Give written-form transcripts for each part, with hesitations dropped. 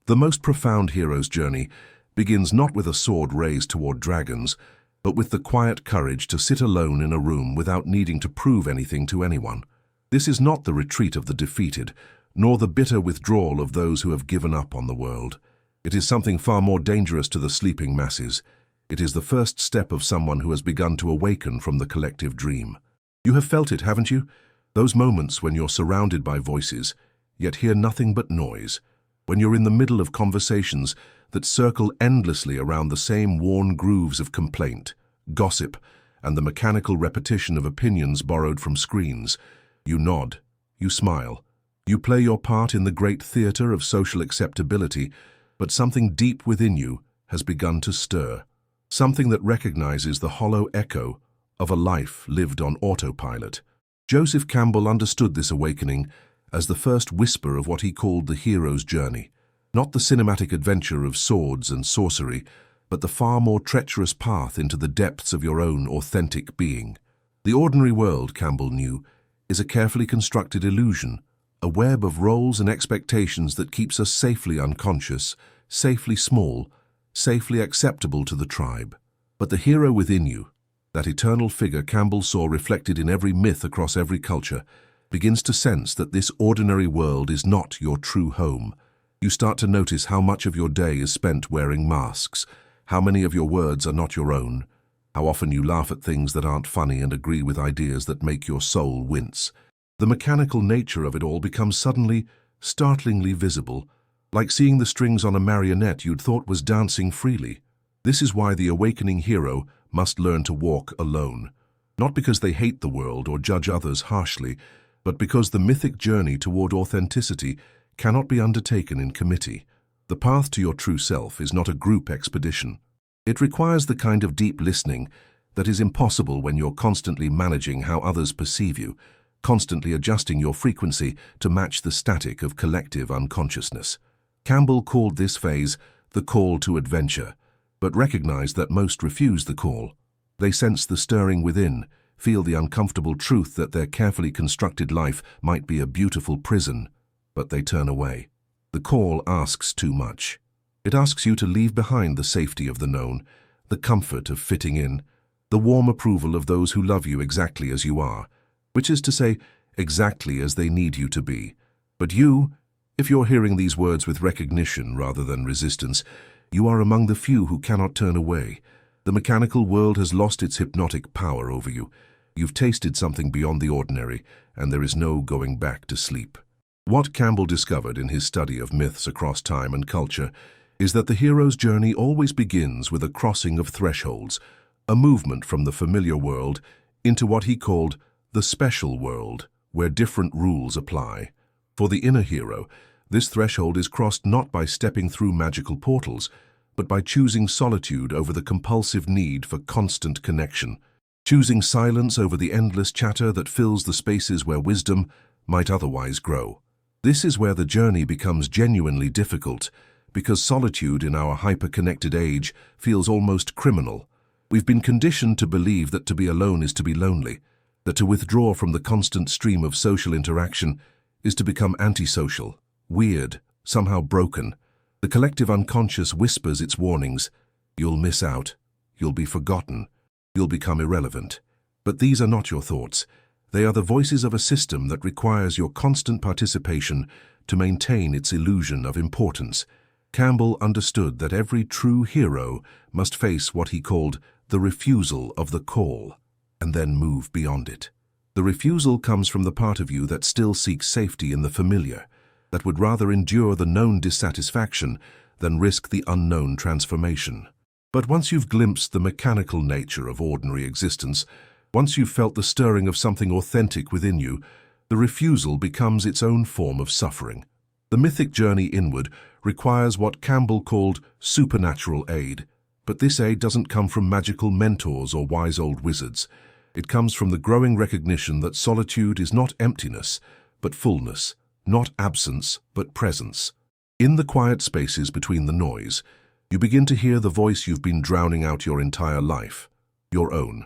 The most profound hero's journey begins not with a sword raised toward dragons, but with the quiet courage to sit alone in a room without needing to prove anything to anyone. This is not the retreat of the defeated, nor the bitter withdrawal of those who have given up on the world. It is something far more dangerous to the sleeping masses. It is the first step of someone who has begun to awaken from the collective dream. You have felt it, haven't you? Those moments when you're surrounded by voices, yet hear nothing but noise. When you're in the middle of conversations that circle endlessly around the same worn grooves of complaint, gossip, and the mechanical repetition of opinions borrowed from screens. You nod, you smile, you play your part in the great theater of social acceptability, but something deep within you has begun to stir. Something that recognizes the hollow echo of a life lived on autopilot. Joseph Campbell understood this awakening as the first whisper of what he called the hero's journey. Not the cinematic adventure of swords and sorcery, but the far more treacherous path into the depths of your own authentic being. The ordinary world, Campbell knew, is a carefully constructed illusion, a web of roles and expectations that keeps us safely unconscious, safely small, safely acceptable to the tribe. But the hero within you, that eternal figure Campbell saw reflected in every myth across every culture, begins to sense that this ordinary world is not your true home. You start to notice how much of your day is spent wearing masks, how many of your words are not your own, how often you laugh at things that aren't funny and agree with ideas that make your soul wince. The mechanical nature of it all becomes suddenly, startlingly visible, like seeing the strings on a marionette you'd thought was dancing freely. This is why the awakening hero must learn to walk alone. Not because they hate the world or judge others harshly, but because the mythic journey toward authenticity cannot be undertaken in committee. The path to your true self is not a group expedition. It requires the kind of deep listening that is impossible when you're constantly managing how others perceive you, constantly adjusting your frequency to match the static of collective unconsciousness. Campbell called this phase the call to adventure, but recognized that most refuse the call. They sense the stirring within, feel the uncomfortable truth that their carefully constructed life might be a beautiful prison, but they turn away. The call asks too much. It asks you to leave behind the safety of the known, the comfort of fitting in, the warm approval of those who love you exactly as you are, which is to say, exactly as they need you to be. But you, if you're hearing these words with recognition rather than resistance, you are among the few who cannot turn away. The mechanical world has lost its hypnotic power over you. You've tasted something beyond the ordinary, and there is no going back to sleep. What Campbell discovered in his study of myths across time and culture is that the hero's journey always begins with a crossing of thresholds, a movement from the familiar world into what he called the special world, where different rules apply. For the inner hero, this threshold is crossed not by stepping through magical portals, but by choosing solitude over the compulsive need for constant connection, choosing silence over the endless chatter that fills the spaces where wisdom might otherwise grow. This is where the journey becomes genuinely difficult, because solitude in our hyper-connected age feels almost criminal. We've been conditioned to believe that to be alone is to be lonely, that to withdraw from the constant stream of social interaction is to become antisocial, weird, somehow broken. The collective unconscious whispers its warnings. You'll miss out. You'll be forgotten. You'll become irrelevant. But these are not your thoughts. They are the voices of a system that requires your constant participation to maintain its illusion of importance. Campbell understood that every true hero must face what he called the refusal of the call, and then move beyond it. The refusal comes from the part of you that still seeks safety in the familiar, that would rather endure the known dissatisfaction than risk the unknown transformation. But once you've glimpsed the mechanical nature of ordinary existence, once you've felt the stirring of something authentic within you, the refusal becomes its own form of suffering. The mythic journey inward requires what Campbell called supernatural aid, but this aid doesn't come from magical mentors or wise old wizards. It comes from the growing recognition that solitude is not emptiness, but fullness, not absence, but presence. In the quiet spaces between the noise, you begin to hear the voice you've been drowning out your entire life, your own.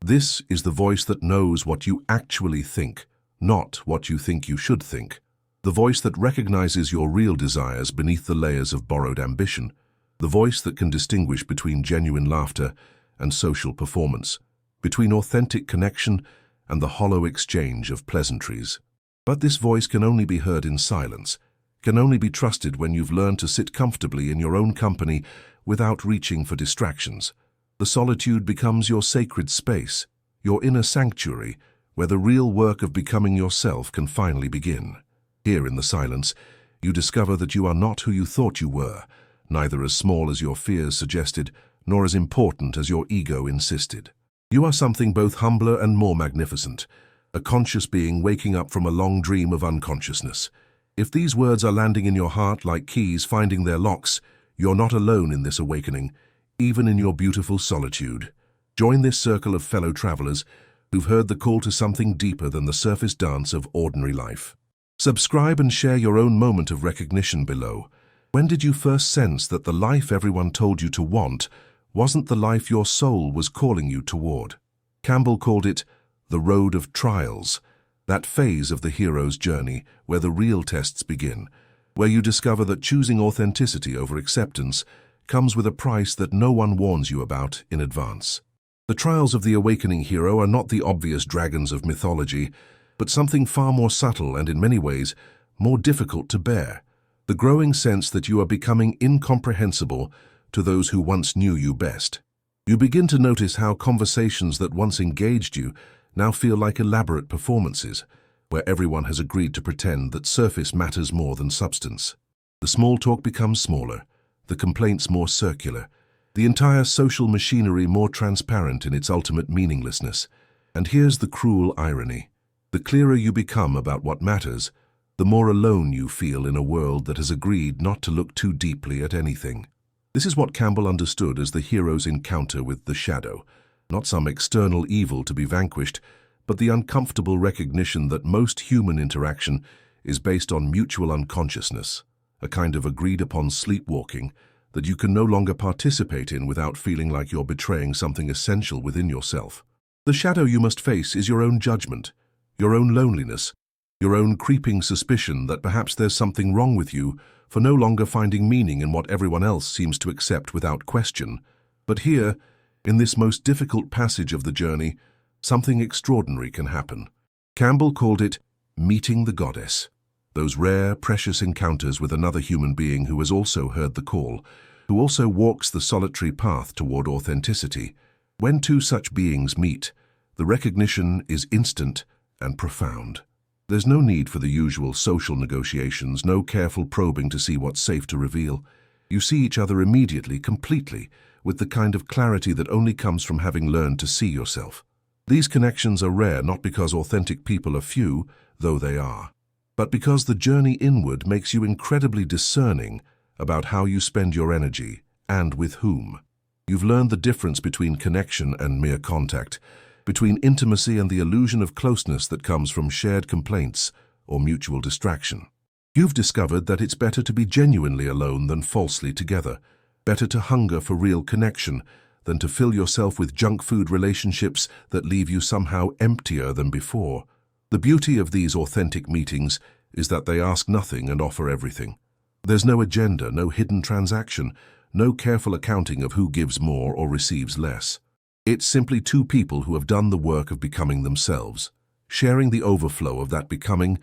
This is the voice that knows what you actually think, not what you think you should think. The voice that recognizes your real desires beneath the layers of borrowed ambition. The voice that can distinguish between genuine laughter and social performance, between authentic connection and the hollow exchange of pleasantries. But this voice can only be heard in silence, can only be trusted when you've learned to sit comfortably in your own company without reaching for distractions. The solitude becomes your sacred space, your inner sanctuary, where the real work of becoming yourself can finally begin. Here in the silence, you discover that you are not who you thought you were, neither as small as your fears suggested, nor as important as your ego insisted. You are something both humbler and more magnificent, a conscious being waking up from a long dream of unconsciousness. If these words are landing in your heart like keys finding their locks, you're not alone in this awakening, even in your beautiful solitude. Join this circle of fellow travelers who've heard the call to something deeper than the surface dance of ordinary life. Subscribe and share your own moment of recognition below. When did you first sense that the life everyone told you to want wasn't the life your soul was calling you toward? Campbell called it the road of trials, that phase of the hero's journey where the real tests begin, where you discover that choosing authenticity over acceptance comes with a price that no one warns you about in advance. The trials of the awakening hero are not the obvious dragons of mythology, but something far more subtle and in many ways more difficult to bear. The growing sense that you are becoming incomprehensible to those who once knew you best. You begin to notice how conversations that once engaged you now feel like elaborate performances, where everyone has agreed to pretend that surface matters more than substance. The small talk becomes smaller, the complaints more circular, the entire social machinery more transparent in its ultimate meaninglessness. And here's the cruel irony. The clearer you become about what matters, the more alone you feel in a world that has agreed not to look too deeply at anything. This is what Campbell understood as the hero's encounter with the shadow, not some external evil to be vanquished, but the uncomfortable recognition that most human interaction is based on mutual unconsciousness, a kind of agreed-upon sleepwalking that you can no longer participate in without feeling like you're betraying something essential within yourself. The shadow you must face is your own judgment, your own loneliness, your own creeping suspicion that perhaps there's something wrong with you for no longer finding meaning in what everyone else seems to accept without question. But here, in this most difficult passage of the journey, something extraordinary can happen. Campbell called it meeting the goddess, those rare, precious encounters with another human being who has also heard the call, who also walks the solitary path toward authenticity. When two such beings meet, the recognition is instant and profound. There's no need for the usual social negotiations, no careful probing to see what's safe to reveal. You see each other immediately, completely, with the kind of clarity that only comes from having learned to see yourself. These connections are rare not because authentic people are few, though they are, but because the journey inward makes you incredibly discerning about how you spend your energy and with whom. You've learned the difference between connection and mere contact, between intimacy and the illusion of closeness that comes from shared complaints or mutual distraction. You've discovered that it's better to be genuinely alone than falsely together, better to hunger for real connection than to fill yourself with junk food relationships that leave you somehow emptier than before. The beauty of these authentic meetings is that they ask nothing and offer everything. There's no agenda, no hidden transaction, no careful accounting of who gives more or receives less. It's simply two people who have done the work of becoming themselves, sharing the overflow of that becoming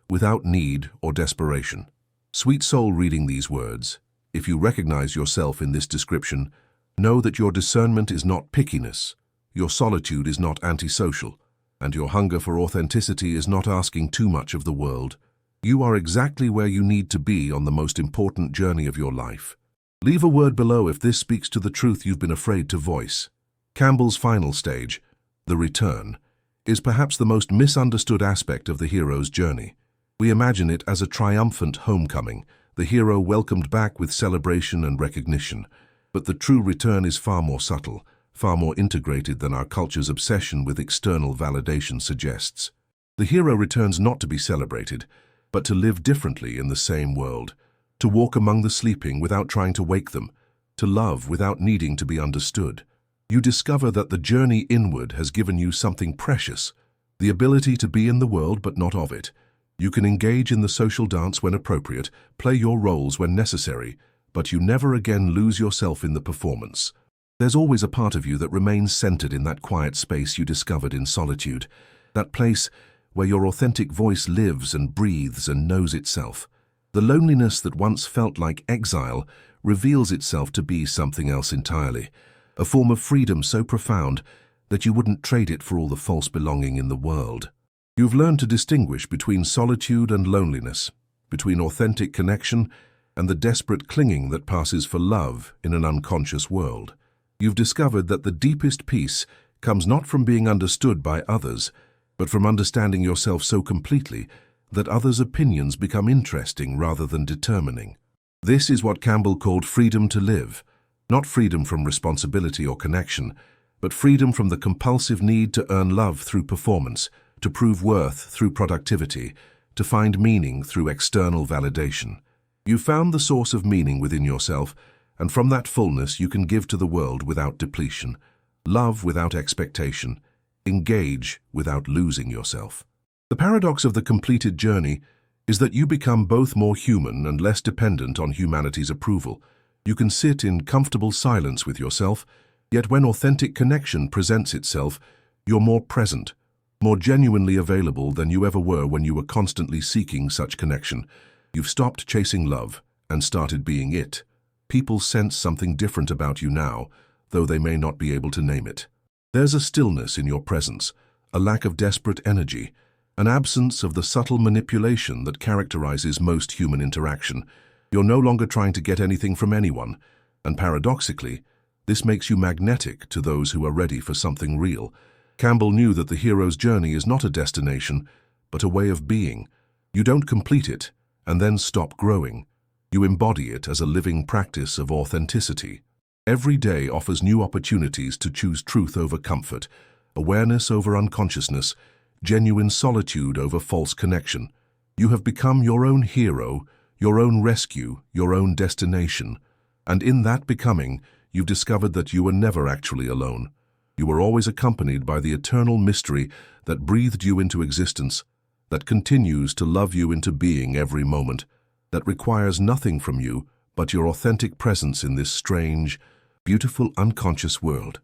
without need or desperation. Sweet soul reading these words, if you recognize yourself in this description, know that your discernment is not pickiness, your solitude is not antisocial, and your hunger for authenticity is not asking too much of the world. You are exactly where you need to be on the most important journey of your life. Leave a word below if this speaks to the truth you've been afraid to voice. Campbell's final stage, the return, is perhaps the most misunderstood aspect of the hero's journey. We imagine it as a triumphant homecoming, the hero welcomed back with celebration and recognition. But the true return is far more subtle, far more integrated than our culture's obsession with external validation suggests. The hero returns not to be celebrated, but to live differently in the same world, to walk among the sleeping without trying to wake them, to love without needing to be understood. You discover that the journey inward has given you something precious, the ability to be in the world but not of it, You can engage in the social dance when appropriate, play your roles when necessary, but you never again lose yourself in the performance. There's always a part of you that remains centered in that quiet space you discovered in solitude, that place where your authentic voice lives and breathes and knows itself. The loneliness that once felt like exile reveals itself to be something else entirely, a form of freedom so profound that you wouldn't trade it for all the false belonging in the world. You've learned to distinguish between solitude and loneliness, between authentic connection and the desperate clinging that passes for love in an unconscious world. You've discovered that the deepest peace comes not from being understood by others, but from understanding yourself so completely that others' opinions become interesting rather than determining. This is what Campbell called freedom to live, not freedom from responsibility or connection, but freedom from the compulsive need to earn love through performance, to prove worth through productivity, to find meaning through external validation. You found the source of meaning within yourself, and from that fullness you can give to the world without depletion, love without expectation, engage without losing yourself. The paradox of the completed journey is that you become both more human and less dependent on humanity's approval. You can sit in comfortable silence with yourself, yet when authentic connection presents itself, you're more present, more genuinely available than you ever were when you were constantly seeking such connection. You've stopped chasing love and started being it. People sense something different about you now, though they may not be able to name it. There's a stillness in your presence, a lack of desperate energy, an absence of the subtle manipulation that characterizes most human interaction. You're no longer trying to get anything from anyone, and paradoxically, this makes you magnetic to those who are ready for something real. Campbell knew that the hero's journey is not a destination, but a way of being. You don't complete it and then stop growing. You embody it as a living practice of authenticity. Every day offers new opportunities to choose truth over comfort, awareness over unconsciousness, genuine solitude over false connection. You have become your own hero, your own rescue, your own destination. And in that becoming, you've discovered that you were never actually alone. You were always accompanied by the eternal mystery that breathed you into existence, that continues to love you into being every moment, that requires nothing from you but your authentic presence in this strange, beautiful unconscious world.